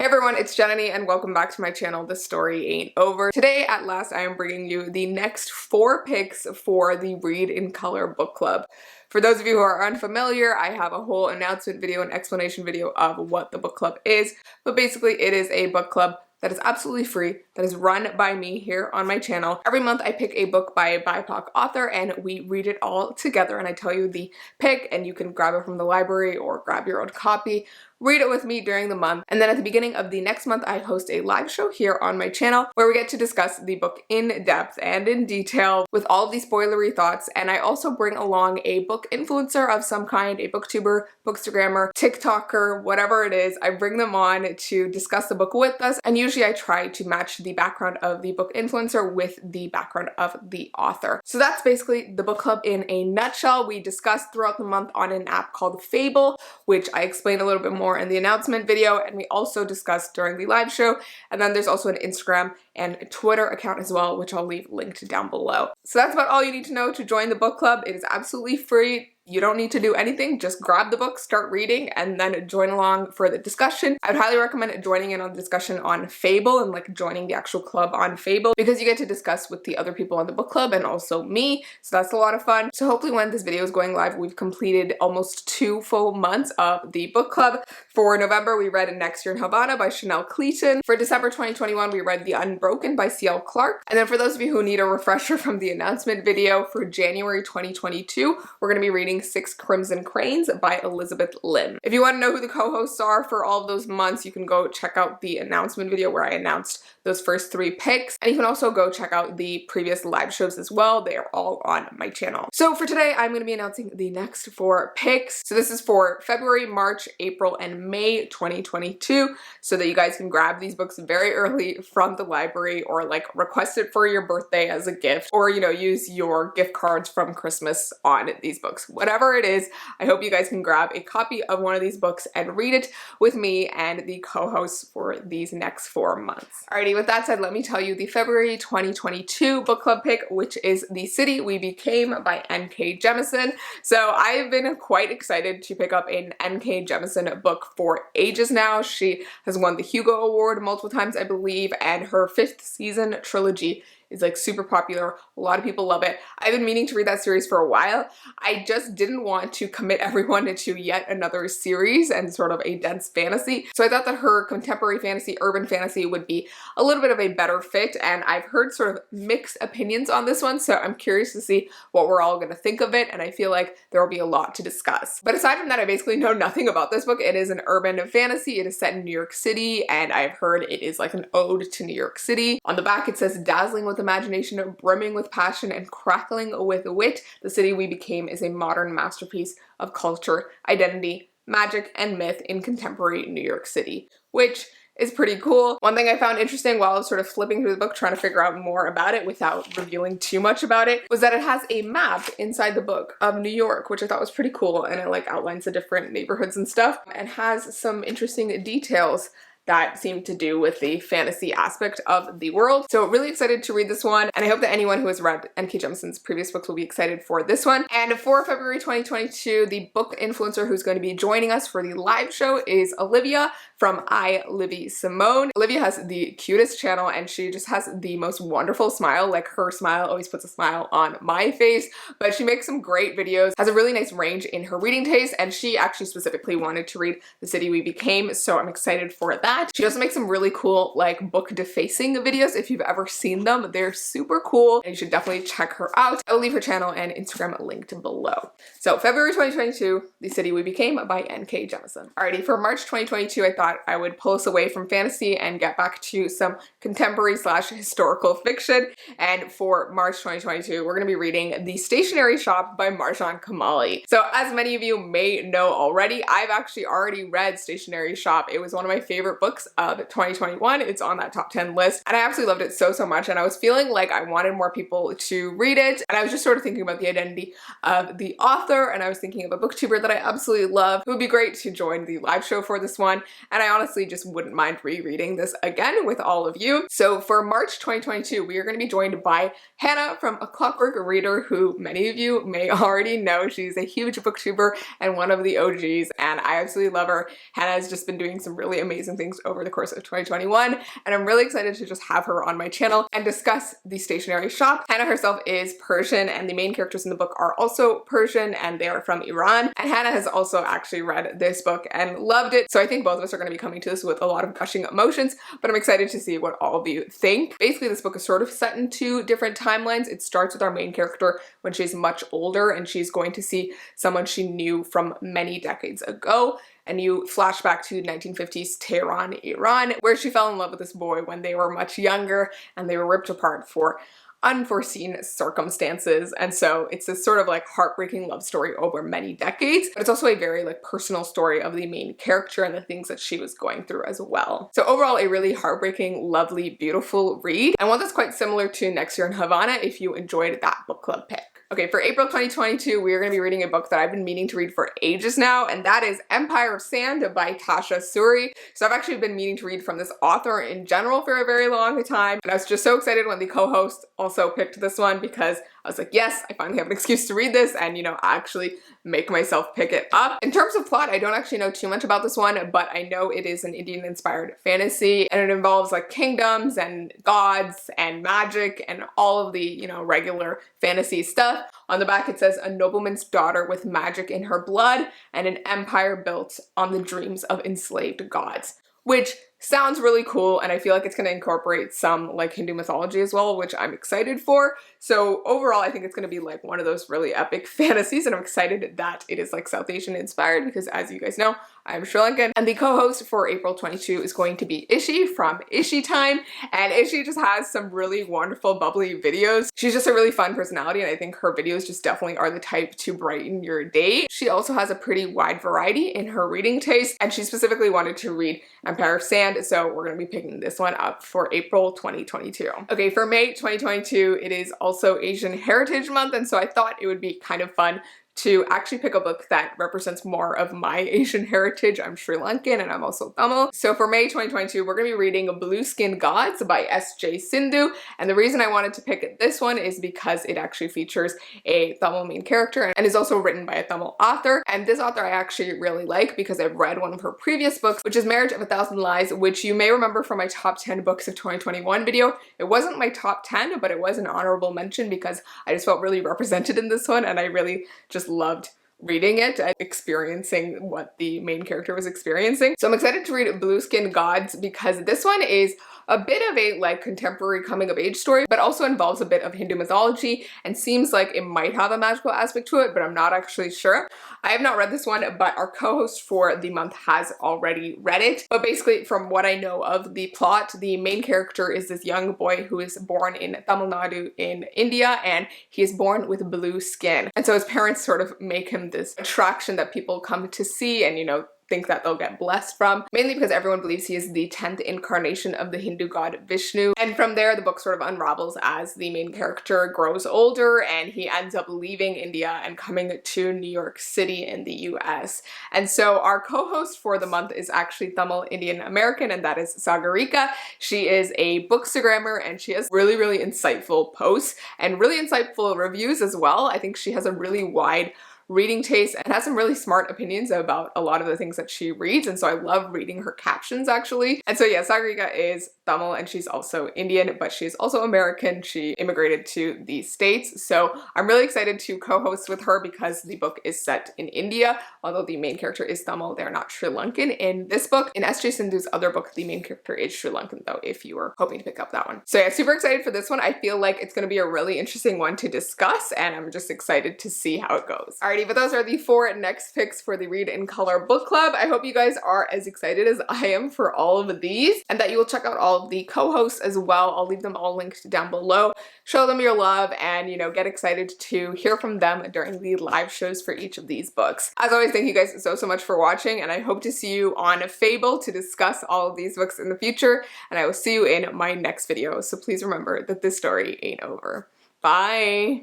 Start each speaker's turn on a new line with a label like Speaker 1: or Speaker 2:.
Speaker 1: everyone, it's Jananie and welcome back to my channel, The Story Ain't Over. Today, at last, I am bringing you the next 4 picks for the Read in Color book club. For those of you who are unfamiliar, I have a whole announcement video and explanation video of what the book club is, but basically it is a book club that is absolutely free, that is run by me here on my channel. Every month I pick a book by a BIPOC author and we read it all together, and I tell you the pick and you can grab it from the library or grab your own copy. Read it with me during the month, and then at the beginning of the next month I host a live show here on my channel where we get to discuss the book in depth and in detail with all of the spoilery thoughts, and I also bring along a book influencer of some kind, a booktuber, bookstagrammer, TikToker, whatever it is. I bring them on to discuss the book with us, and usually I try to match the background of the book influencer with the background of the author. So that's basically the book club in a nutshell. We discuss throughout the month on an app called Fable, which I explain a little bit more in the announcement video, and we also discussed during the live show. And then there's also an Instagram and Twitter account as well, which I'll leave linked down below. So that's about all you need to know to join the book club. It is absolutely free. You don't need to do anything, just grab the book, start reading, and then join along for the discussion. I'd highly recommend joining in on the discussion on Fable and like joining the actual club on Fable, because you get to discuss with the other people on the book club and also me, so that's a lot of fun. So hopefully when this video is going live, we've completed almost 2 full months of the book club. For November, we read Next Year in Havana by Chanel Cleaton. For December 2021, we read The Unbroken by C.L. Clark. And then for those of you who need a refresher from the announcement video, for January 2022, we're going to be reading 6 Crimson Cranes by Elizabeth Lim. If you want to know who the co-hosts are for all of those months, you can go check out the announcement video where I announced those first 3 picks. And you can also go check out the previous live shows as well. They are all on my channel. So for today, I'm going to be announcing the next 4 picks. So this is for February, March, April, and May 2022, so that you guys can grab these books very early from the library or like request it for your birthday as a gift, or use your gift cards from Christmas on these books. Whatever it is, I hope you guys can grab a copy of one of these books and read it with me and the co-hosts for these next 4 months. Alrighty, with that said, let me tell you the February 2022 book club pick, which is The City We Became by N.K. Jemisin. So I've been quite excited to pick up an N.K. Jemisin book for ages now. She has won the Hugo Award multiple times, I believe, and her 5th season trilogy is like super popular. A lot of people love it. I've been meaning to read that series for a while. I just didn't want to commit everyone to yet another series and sort of a dense fantasy. So I thought that her contemporary fantasy, urban fantasy would be a little bit of a better fit, and I've heard sort of mixed opinions on this one, so I'm curious to see what we're all gonna think of it, and I feel like there will be a lot to discuss. But aside from that, I basically know nothing about this book. It is an urban fantasy. It is set in New York City, and I've heard it is like an ode to New York City. On the back it says, dazzling with imagination, brimming with passion, and crackling with wit, the city we became is a modern masterpiece of culture, identity, magic, and myth in contemporary New York City, which is pretty cool. One thing I found interesting while I was sort of flipping through the book trying to figure out more about it without revealing too much about it was that it has a map inside the book of New York, which I thought was pretty cool, and it like outlines the different neighborhoods and stuff and has some interesting details that seem to do with the fantasy aspect of the world. So really excited to read this one, and I hope that anyone who has read N.K. Jemisin's previous books will be excited for this one. And for February 2022, the book influencer who's going to be joining us for the live show is Olivia from I, Livy Simone. Olivia has the cutest channel, and she just has the most wonderful smile. Like, her smile always puts a smile on my face, but she makes some great videos, has a really nice range in her reading taste, and she actually specifically wanted to read The City We Became, so I'm excited for that. She also makes some really cool like book defacing videos. If you've ever seen them, they're super cool and you should definitely check her out. I'll leave her channel and Instagram linked below. So February 2022, The City We Became by N.K. Jemisin. Alrighty, for March 2022, I thought I would pull us away from fantasy and get back to some contemporary / historical fiction. And for March 2022, we're going to be reading The Stationery Shop by Marjan Kamali. So as many of you may know already, I've actually already read Stationery Shop. It was one of my favorite books of 2021. It's on that top 10 list, and I absolutely loved it so much, and I was feeling like I wanted more people to read it, and I was just sort of thinking about the identity of the author, and I was thinking of a booktuber that I absolutely love. It would be great to join the live show for this one, and I honestly just wouldn't mind rereading this again with all of you. So for March 2022, we are going to be joined by Hannah from A Clockwork Reader, who many of you may already know. She's a huge booktuber and one of the OGs, and I absolutely love her. Hannah has just been doing some really amazing things things over the course of 2021, and I'm really excited to just have her on my channel and discuss the stationery shop. Hannah herself is Persian, and the main characters in the book are also Persian, and they are from Iran. And Hannah has also actually read this book and loved it, so I think both of us are going to be coming to this with a lot of gushing emotions, but I'm excited to see what all of you think. Basically, this book is sort of set in two different timelines. It starts with our main character when she's much older, and she's going to see someone she knew from many decades ago. And you flash back to 1950s Tehran, Iran, where she fell in love with this boy when they were much younger, and they were ripped apart for unforeseen circumstances. And so it's this sort of like heartbreaking love story over many decades, but it's also a very like personal story of the main character and the things that she was going through as well. So overall, a really heartbreaking, lovely, beautiful read, and one that's quite similar to Next Year in Havana if you enjoyed that book club pick. Okay, for April 2022, we are going to be reading a book that I've been meaning to read for ages now, and that is Empire of Sand by Tasha Suri. So I've actually been meaning to read from this author in general for a very long time, and I was just so excited when the co-host also picked this one because I was like, yes, I finally have an excuse to read this and, you know, actually make myself pick it up. In terms of plot, I don't actually know too much about this one, but I know it is an Indian-inspired fantasy, and it involves like kingdoms and gods and magic and all of the, you know, regular fantasy stuff. On the back it says, a nobleman's daughter with magic in her blood and an empire built on the dreams of enslaved gods, which sounds really cool, and I feel like it's going to incorporate some like Hindu mythology as well, which I'm excited for. So overall, I think it's going to be like one of those really epic fantasies, and I'm excited that it is like South Asian inspired because, as you guys know, I'm Sri Lankan. And the co-host for April 22 is going to be Ishi from Ishi Time, and Ishi just has some really wonderful, bubbly videos. She's just a really fun personality, and I think her videos just definitely are the type to brighten your day. She also has a pretty wide variety in her reading taste, and she specifically wanted to read Empire of Sand, so we're going to be picking this one up for April 2022. Okay, for May 2022, it is also Asian Heritage Month, and so I thought it would be kind of fun to actually pick a book that represents more of my Asian heritage. I'm Sri Lankan and I'm also Tamil. So for May 2022, we're gonna be reading Blue Skin Gods by S.J. Sindhu. And the reason I wanted to pick this one is because it actually features a Tamil main character and is also written by a Tamil author. And this author I actually really like because I've read one of her previous books, which is Marriage of a Thousand Lies, which you may remember from my top 10 books of 2021 video. It wasn't my top 10, but it was an honorable mention because I just felt really represented in this one, and I really just loved reading it and experiencing what the main character was experiencing. So I'm excited to read Blue Skin Gods because this one is a bit of a like contemporary coming of age story, but also involves a bit of Hindu mythology and seems like it might have a magical aspect to it, but I'm not actually sure. I have not read this one, but our co-host for the month has already read it. But basically, from what I know of the plot, the main character is this young boy who is born in Tamil Nadu in India, and he is born with blue skin. And so his parents sort of make him this attraction that people come to see and, you know, think that they'll get blessed from, mainly because everyone believes he is the 10th incarnation of the Hindu god Vishnu. And from there, the book sort of unravels as the main character grows older and he ends up leaving India and coming to New York City in the US. And so our co-host for the month is actually Tamil Indian American, and that is Sagarika. She is a bookstagrammer and she has really, really insightful posts and really insightful reviews as well. I think she has a really wide reading taste and has some really smart opinions about a lot of the things that she reads, and so I love reading her captions actually. And so yeah, Sagarika is Tamil and she's also Indian, but she's also American. She immigrated to the States, so I'm really excited to co-host with her because the book is set in India. Although the main character is Tamil, they're not Sri Lankan in this book. In S.J. Sindhu's other book, the main character is Sri Lankan though, if you were hoping to pick up that one. So yeah, super excited for this one. I feel like it's going to be a really interesting one to discuss, and I'm just excited to see how it goes. Alrighty, but those are the 4 next picks for the Read in Color book club. I hope you guys are as excited as I am for all of these, and that you will check out all of the co-hosts as well. I'll leave them all linked down below. Show them your love and, you know, get excited to hear from them during the live shows for each of these books. As always, thank you guys so much for watching, and I hope to see you on Fable to discuss all of these books in the future, and I will see you in my next video. So please remember that this story ain't over. Bye!